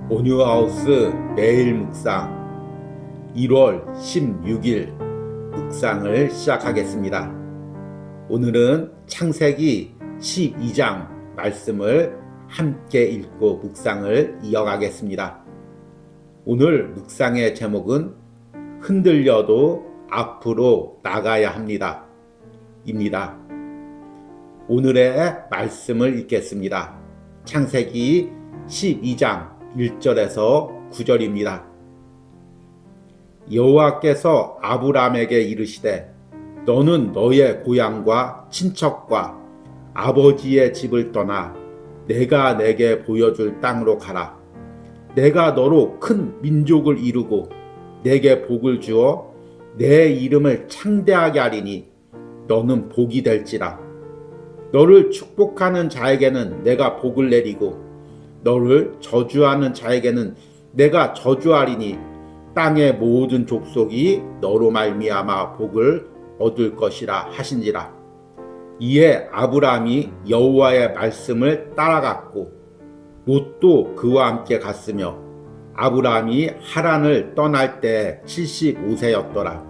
온유하우스 매일 묵상 1월 16일 묵상을 시작하겠습니다. 오늘은 창세기 12장 말씀을 함께 읽고 묵상을 이어가겠습니다. 오늘 묵상의 제목은 흔들려도 앞으로 나가야 합니다. 입니다. 오늘의 말씀을 읽겠습니다. 창세기 12장 1절에서 9절입니다. 여호와께서 아브람에게 이르시되 너는 너의 고향과 친척과 아버지의 집을 떠나 내가 내게 보여줄 땅으로 가라. 내가 너로 큰 민족을 이루고 내게 복을 주어 내 이름을 창대하게 하리니 너는 복이 될지라. 너를 축복하는 자에게는 내가 복을 내리고 너를 저주하는 자에게는 내가 저주하리니 땅의 모든 족속이 너로 말미암아 복을 얻을 것이라 하신지라. 이에 아브람이 여호와의 말씀을 따라갔고 롯도 그와 함께 갔으며 아브람이 하란을 떠날 때 75세였더라.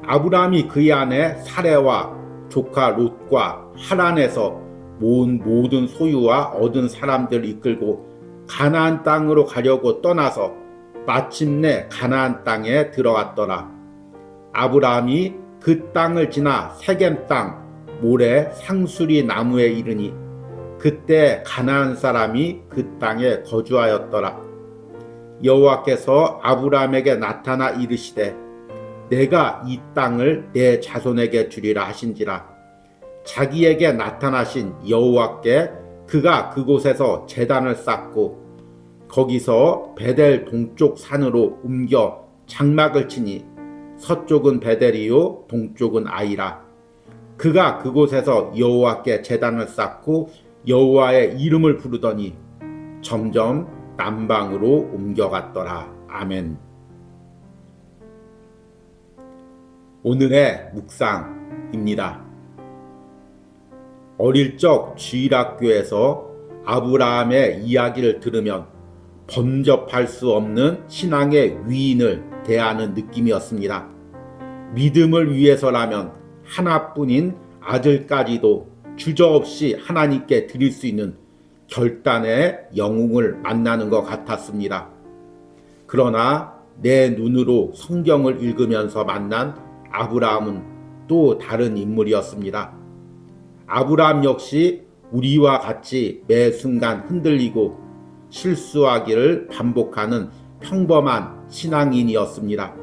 아브람이 그의 아내 사레와 조카 롯과 하란에서 모은 모든 소유와 얻은 사람들을 이끌고 가나안 땅으로 가려고 떠나서 마침내 가나안 땅에 들어갔더라. 아브라함이 그 땅을 지나 세겜 땅 모래 상수리 나무에 이르니 그때 가나안 사람이 그 땅에 거주하였더라. 여호와께서 아브라함에게 나타나 이르시되 내가 이 땅을 내 자손에게 주리라 하신지라. 자기에게 나타나신 여호와께 그가 그곳에서 제단을 쌓고 거기서 베델 동쪽 산으로 옮겨 장막을 치니 서쪽은 베델이요 동쪽은 아이라. 그가 그곳에서 여호와께 제단을 쌓고 여호와의 이름을 부르더니 점점 남방으로 옮겨갔더라. 아멘. 오늘의 묵상입니다. 어릴 적 주일학교에서 아브라함의 이야기를 들으면 범접할 수 없는 신앙의 위인을 대하는 느낌이었습니다. 믿음을 위해서라면 하나뿐인 아들까지도 주저없이 하나님께 드릴 수 있는 결단의 영웅을 만나는 것 같았습니다. 그러나 내 눈으로 성경을 읽으면서 만난 아브라함은 또 다른 인물이었습니다. 아브라함 역시 우리와 같이 매 순간 흔들리고 실수하기를 반복하는 평범한 신앙인이었습니다.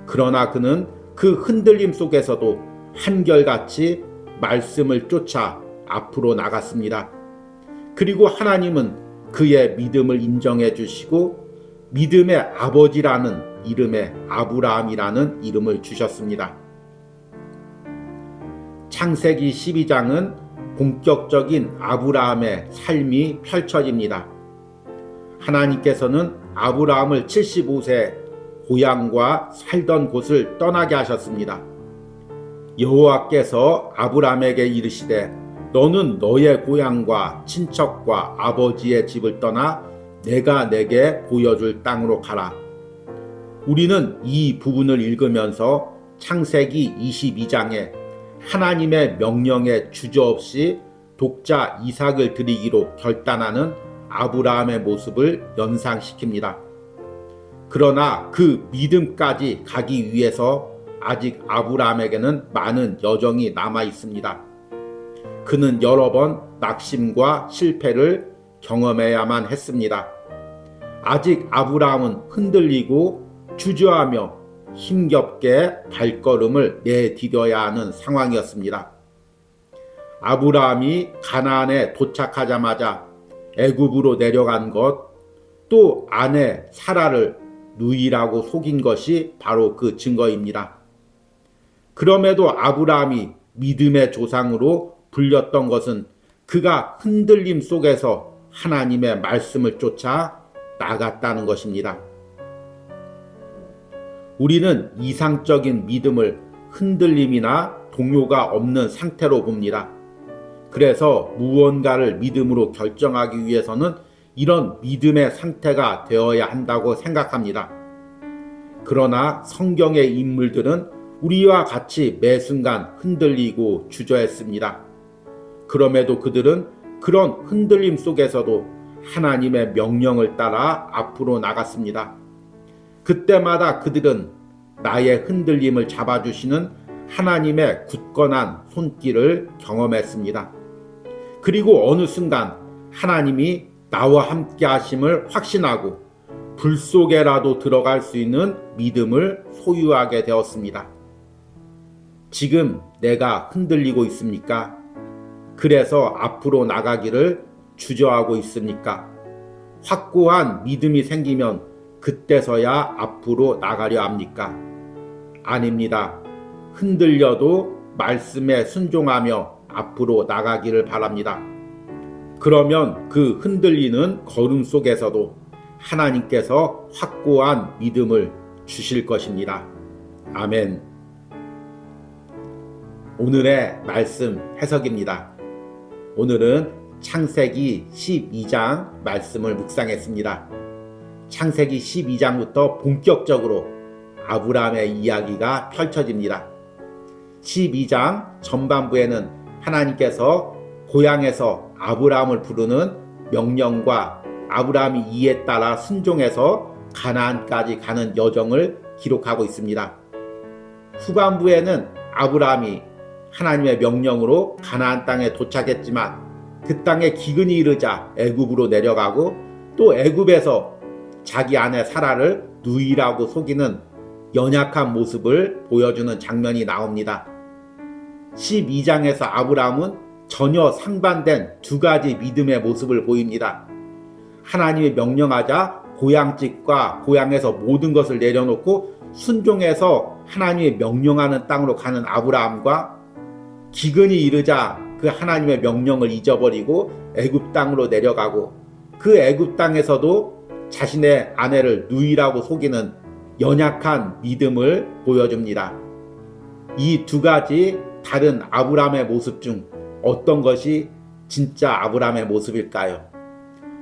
그러나 그는 그 흔들림 속에서도 한결같이 말씀을 쫓아 앞으로 나갔습니다. 그리고 하나님은 그의 믿음을 인정해 주시고 믿음의 아버지라는 이름에 아브라함이라는 이름을 주셨습니다. 창세기 12장은 본격적인 아브라함의 삶이 펼쳐집니다. 하나님께서는 아브라함을 75세 고향과 살던 곳을 떠나게 하셨습니다. 여호와께서 아브라함에게 이르시되 너는 너의 고향과 친척과 아버지의 집을 떠나 내가 내게 보여줄 땅으로 가라. 우리는 이 부분을 읽으면서 창세기 22장에 하나님의 명령에 주저없이 독자 이삭을 드리기로 결단하는 아브라함의 모습을 연상시킵니다. 그러나 그 믿음까지 가기 위해서 아직 아브라함에게는 많은 여정이 남아 있습니다. 그는 여러 번 낙심과 실패를 경험해야만 했습니다. 아직 아브라함은 흔들리고 주저하며 힘겹게 발걸음을 내디뎌야 하는 상황이었습니다. 아브라함이 가나안에 도착하자마자 애굽으로 내려간 것, 또 아내 사라를 누이라고 속인 것이 바로 그 증거입니다. 그럼에도 아브라함이 믿음의 조상으로 불렸던 것은 그가 흔들림 속에서 하나님의 말씀을 쫓아 나갔다는 것입니다. 우리는 이상적인 믿음을 흔들림이나 동요가 없는 상태로 봅니다. 그래서 무언가를 믿음으로 결정하기 위해서는 이런 믿음의 상태가 되어야 한다고 생각합니다. 그러나 성경의 인물들은 우리와 같이 매 순간 흔들리고 주저했습니다. 그럼에도 그들은 그런 흔들림 속에서도 하나님의 명령을 따라 앞으로 나갔습니다. 그때마다 그들은 나의 흔들림을 잡아주시는 하나님의 굳건한 손길을 경험했습니다. 그리고 어느 순간 하나님이 나와 함께 하심을 확신하고 불 속에라도 들어갈 수 있는 믿음을 소유하게 되었습니다. 지금 내가 흔들리고 있습니까? 그래서 앞으로 나가기를 주저하고 있습니까? 확고한 믿음이 생기면 그때서야 앞으로 나가려 합니까? 아닙니다. 흔들려도 말씀에 순종하며 앞으로 나가기를 바랍니다. 그러면 그 흔들리는 걸음 속에서도 하나님께서 확고한 믿음을 주실 것입니다. 아멘. 오늘의 말씀 해석입니다. 오늘은 창세기 12장 말씀을 묵상했습니다. 창세기 12장부터 본격적으로 아브라함의 이야기가 펼쳐집니다. 12장 전반부에는 하나님께서 고향에서 아브라함을 부르는 명령과 아브라함이 이에 따라 순종해서 가나안까지 가는 여정을 기록하고 있습니다. 후반부에는 아브라함이 하나님의 명령으로 가나안 땅에 도착했지만 그 땅에 기근이 이르자 애굽으로 내려가고 또 애굽에서 자기 아내 사라를 누이라고 속이는 연약한 모습을 보여주는 장면이 나옵니다. 12장에서 아브라함은 전혀 상반된 두 가지 믿음의 모습을 보입니다. 하나님이 명령하자 고향집과 고향에서 모든 것을 내려놓고 순종해서 하나님이 명령하는 땅으로 가는 아브라함과 기근이 이르자 그 하나님의 명령을 잊어버리고 애굽 땅으로 내려가고 그 애굽 땅에서도 자신의 아내를 누이라고 속이는 연약한 믿음을 보여줍니다. 이 두 가지 다른 아브라함의 모습 중 어떤 것이 진짜 아브라함의 모습일까요?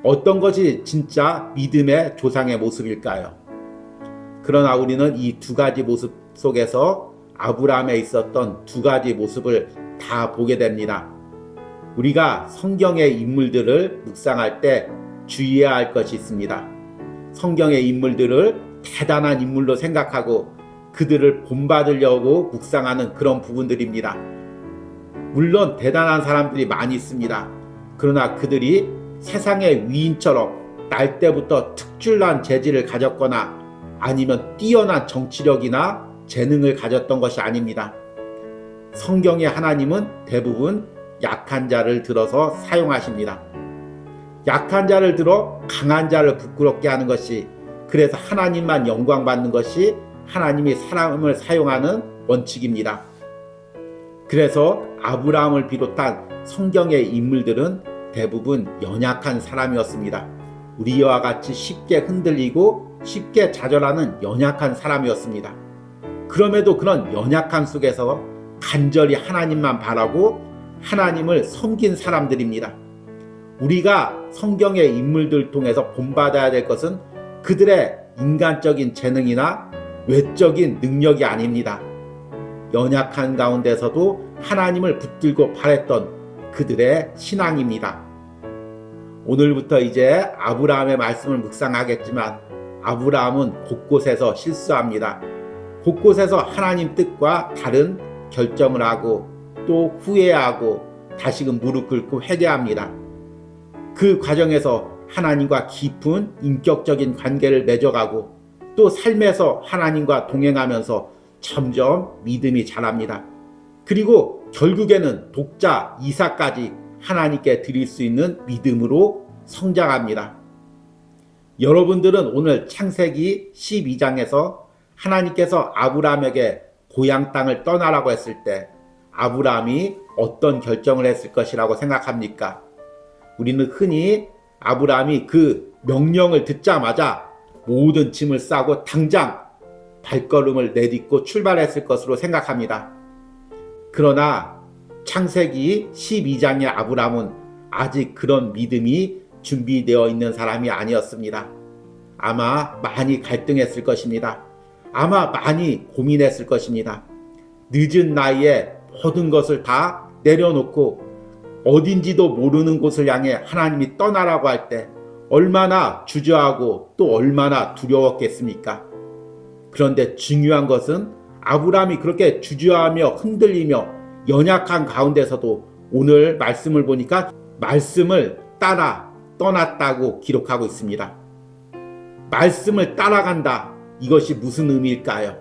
어떤 것이 진짜 믿음의 조상의 모습일까요? 그러나 우리는 이 두 가지 모습 속에서 아브라함에 있었던 두 가지 모습을 다 보게 됩니다. 우리가 성경의 인물들을 묵상할 때 주의해야 할 것이 있습니다. 성경의 인물들을 대단한 인물로 생각하고 그들을 본받으려고 묵상하는 그런 부분들입니다. 물론 대단한 사람들이 많이 있습니다. 그러나 그들이 세상의 위인처럼 날 때부터 특출난 재질을 가졌거나 아니면 뛰어난 정치력이나 재능을 가졌던 것이 아닙니다. 성경의 하나님은 대부분 약한 자를 들어서 사용하십니다. 약한 자를 들어 강한 자를 부끄럽게 하는 것이, 그래서 하나님만 영광 받는 것이 하나님이 사람을 사용하는 원칙입니다. 그래서 아브라함을 비롯한 성경의 인물들은 대부분 연약한 사람이었습니다. 우리와 같이 쉽게 흔들리고 쉽게 좌절하는 연약한 사람이었습니다. 그럼에도 그런 연약함 속에서 간절히 하나님만 바라고 하나님을 섬긴 사람들입니다. 우리가 성경의 인물들 통해서 본받아야 될 것은 그들의 인간적인 재능이나 외적인 능력이 아닙니다. 연약한 가운데서도 하나님을 붙들고 바랬던 그들의 신앙입니다. 오늘부터 이제 아브라함의 말씀을 묵상하겠지만 아브라함은 곳곳에서 실수합니다. 곳곳에서 하나님 뜻과 다른 결정을 하고 또 후회하고 다시금 무릎 꿇고 회개합니다. 그 과정에서 하나님과 깊은 인격적인 관계를 맺어가고 또 삶에서 하나님과 동행하면서 점점 믿음이 자랍니다. 그리고 결국에는 독자 이삭까지 하나님께 드릴 수 있는 믿음으로 성장합니다. 여러분들은 오늘 창세기 12장에서 하나님께서 아브라함에게 고향 땅을 떠나라고 했을 때 아브라함이 어떤 결정을 했을 것이라고 생각합니까? 우리는 흔히 아브라함이 그 명령을 듣자마자 모든 짐을 싸고 당장 발걸음을 내딛고 출발했을 것으로 생각합니다. 그러나 창세기 12장의 아브라함은 아직 그런 믿음이 준비되어 있는 사람이 아니었습니다. 아마 많이 갈등했을 것입니다. 아마 많이 고민했을 것입니다. 늦은 나이에 모든 것을 다 내려놓고 어딘지도 모르는 곳을 향해 하나님이 떠나라고 할 때 얼마나 주저하고 또 얼마나 두려웠겠습니까? 그런데 중요한 것은 아브라함이 그렇게 주저하며 흔들리며 연약한 가운데서도 오늘 말씀을 보니까 말씀을 따라 떠났다고 기록하고 있습니다. 말씀을 따라간다. 이것이 무슨 의미일까요?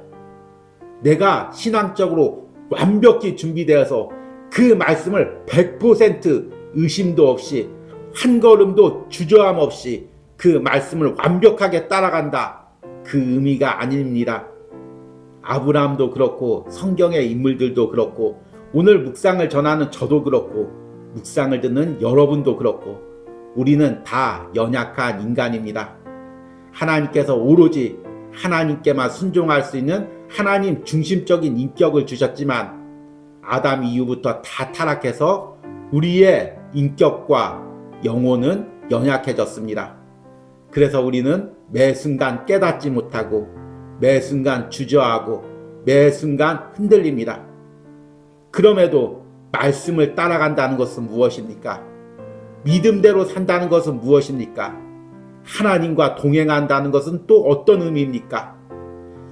내가 신앙적으로 완벽히 준비되어서 그 말씀을 100% 의심도 없이 한 걸음도 주저함 없이 그 말씀을 완벽하게 따라간다. 그 의미가 아닙니다. 아브라함도 그렇고 성경의 인물들도 그렇고 오늘 묵상을 전하는 저도 그렇고 묵상을 듣는 여러분도 그렇고 우리는 다 연약한 인간입니다. 하나님께서 오로지 하나님께만 순종할 수 있는 하나님 중심적인 인격을 주셨지만 아담 이후부터 다 타락해서 우리의 인격과 영혼은 연약해졌습니다. 그래서 우리는 매 순간 깨닫지 못하고 매 순간 주저하고 매 순간 흔들립니다. 그럼에도 말씀을 따라간다는 것은 무엇입니까? 믿음대로 산다는 것은 무엇입니까? 하나님과 동행한다는 것은 또 어떤 의미입니까?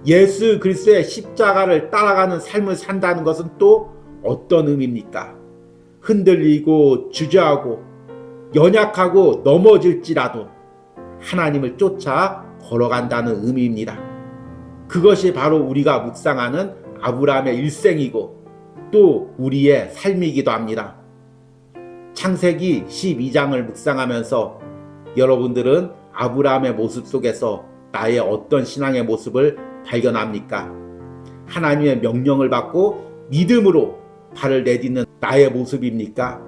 예수 그리스도의 십자가를 따라가는 삶을 산다는 것은 또 어떤 의미입니까? 흔들리고 주저하고 연약하고 넘어질지라도 하나님을 쫓아 걸어간다는 의미입니다. 그것이 바로 우리가 묵상하는 아브라함의 일생이고 또 우리의 삶이기도 합니다. 창세기 12장을 묵상하면서 여러분들은 아브라함의 모습 속에서 나의 어떤 신앙의 모습을 발견합니까? 하나님의 명령을 받고 믿음으로 발을 내딛는 나의 모습입니까?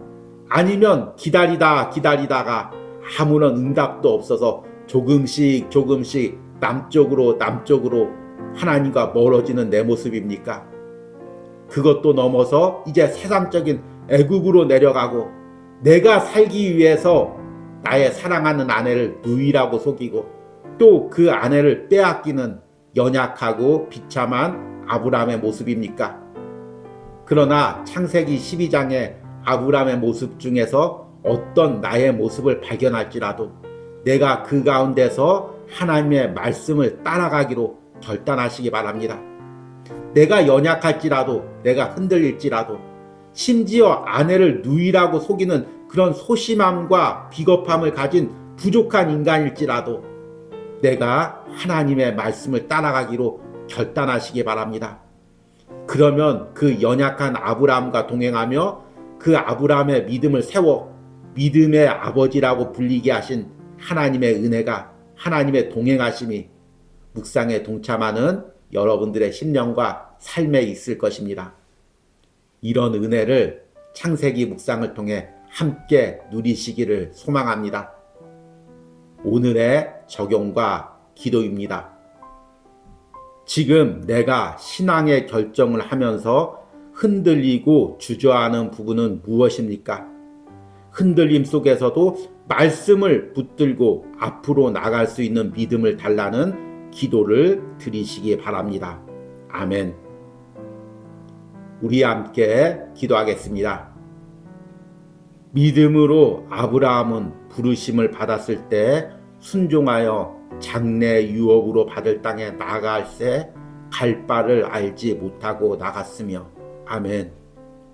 아니면 기다리다가 아무런 응답도 없어서 조금씩 남쪽으로 하나님과 멀어지는 내 모습입니까? 그것도 넘어서 이제 세상적인 애국으로 내려가고 내가 살기 위해서 나의 사랑하는 아내를 누이라고 속이고 또 그 아내를 빼앗기는 연약하고 비참한 아브라함의 모습입니까? 그러나 창세기 12장의 아브라함의 모습 중에서 어떤 나의 모습을 발견할지라도 내가 그 가운데서 하나님의 말씀을 따라가기로 결단하시기 바랍니다. 내가 연약할지라도 내가 흔들릴지라도 심지어 아내를 누이라고 속이는 그런 소심함과 비겁함을 가진 부족한 인간일지라도 내가 하나님의 말씀을 따라가기로 결단하시기 바랍니다. 그러면 그 연약한 아브라함과 동행하며 그 아브라함의 믿음을 세워 믿음의 아버지라고 불리게 하신 하나님의 은혜가 하나님의 동행하심이 묵상에 동참하는 여러분들의 심령과 삶에 있을 것입니다. 이런 은혜를 창세기 묵상을 통해 함께 누리시기를 소망합니다. 오늘의 적용과 기도입니다. 지금 내가 신앙의 결정을 하면서 흔들리고 주저하는 부분은 무엇입니까? 흔들림 속에서도 말씀을 붙들고 앞으로 나갈 수 있는 믿음을 달라는 기도를 드리시기 바랍니다. 아멘. 우리 함께 기도하겠습니다. 믿음으로 아브라함은 부르심을 받았을 때 순종하여 장래 유업으로 받을 땅에 나아갈새 갈 바를 알지 못하고 나갔으며 아멘.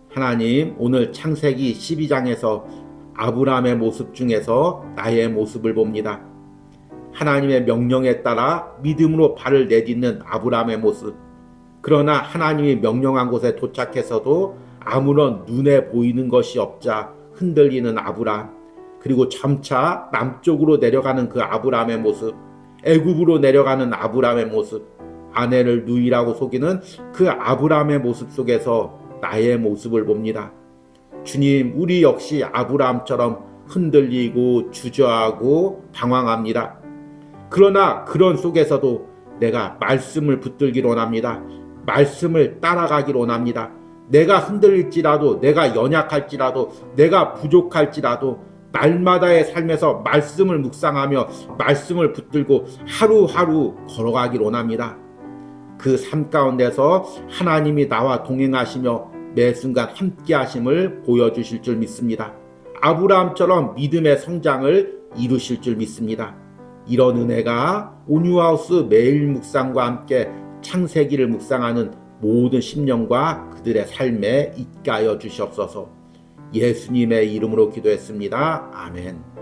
하나님, 오늘 창세기 12장에서 아브라함의 모습 중에서 나의 모습을 봅니다. 하나님의 명령에 따라 믿음으로 발을 내딛는 아브라함의 모습. 그러나 하나님이 명령한 곳에 도착해서도 아무런 눈에 보이는 것이 없자 흔들리는 아브라함, 그리고 점차 남쪽으로 내려가는 그 아브라함의 모습, 애굽으로 내려가는 아브라함의 모습, 아내를 누이라고 속이는 그 아브라함의 모습 속에서 나의 모습을 봅니다. 주님, 우리 역시 아브라함처럼 흔들리고 주저하고 방황합니다. 그러나 그런 속에서도 내가 말씀을 붙들기를 원합니다. 말씀을 따라가기를 원합니다. 내가 흔들릴지라도, 내가 연약할지라도, 내가 부족할지라도 날마다의 삶에서 말씀을 묵상하며 말씀을 붙들고 하루하루 걸어가길 원합니다. 그 삶 가운데서 하나님이 나와 동행하시며 매 순간 함께 하심을 보여주실 줄 믿습니다. 아브라함처럼 믿음의 성장을 이루실 줄 믿습니다. 이런 은혜가 온유하우스 매일 묵상과 함께 창세기를 묵상하는 모든 심령과 그들의 삶에 있게 하여 주시옵소서. 예수님의 이름으로 기도했습니다. 아멘.